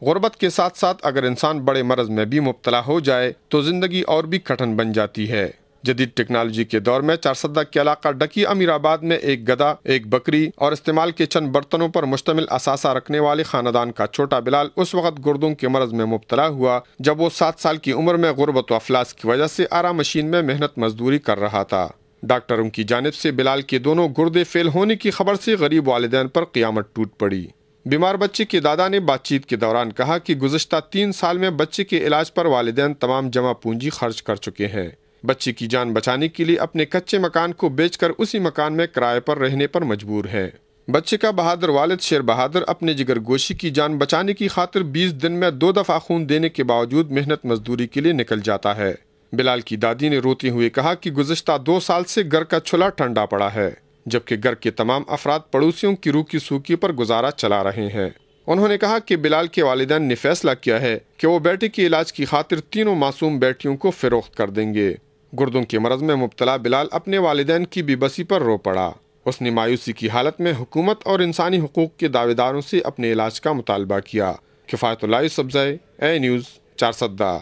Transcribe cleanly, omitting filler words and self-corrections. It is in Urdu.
غربت کے ساتھ ساتھ اگر انسان بڑے مرض میں بھی مبتلا ہو جائے تو زندگی اور بھی کٹھن بن جاتی ہے۔ جدید ٹیکنالوجی کے دور میں چارسدہ کے علاقہ ڈکی امیر آباد میں ایک گدھا، ایک بکری اور استعمال کے چند برتنوں پر مشتمل اثاثہ رکھنے والے خاندان کا چھوٹا بلال اس وقت گردوں کے مرض میں مبتلا ہوا جب وہ 7 سال کی عمر میں غربت و افلاس کی وجہ سے آرا مشین میں محنت مزدوری کر رہا تھا۔ ڈاکٹروں کی جانب سے بلال کے دونوں گردے فیل ہونے کی خبر سے غریب والدین پر قیامت ٹوٹ پڑی۔ بیمار بچے کے دادا نے بات چیت کے دوران کہا کہ گزشتہ 3 سال میں بچے کے علاج پر والدین تمام جمع پونجی خرچ کر چکے ہیں۔ بچے کی جان بچانے کے لیے اپنے کچے مکان کو بیچ کر اسی مکان میں کرائے پر رہنے پر مجبور ہے۔ بچے کا بہادر والد شیر بہادر اپنے جگر گوشی کی جان بچانے کی خاطر 20 دن میں 2 دفعہ خون دینے کے باوجود محنت مزدوری کے لیے نکل جاتا ہے۔ بلال کی دادی نے روتے ہوئے کہا کہ گزشتہ 2 سال سے گھر کا چولہا ٹھنڈا پڑا ہے، جبکہ گھر کے تمام افراد پڑوسیوں کی روکی سوکی پر گزارا چلا رہے ہیں۔ انہوں نے کہا کہ بلال کے والدین نے فیصلہ کیا ہے کہ وہ بیٹے کے علاج کی خاطر 3 معصوم بیٹیوں کو فروخت کر دیں گے۔ گردوں کے مرض میں مبتلا بلال اپنے والدین کی بے بسی پر رو پڑا۔ اس نے مایوسی کی حالت میں حکومت اور انسانی حقوق کے دعوے داروں سے اپنے علاج کا مطالبہ کیا۔ کفایت اللہ یوسفزئی، اے نیوز، چارسدہ۔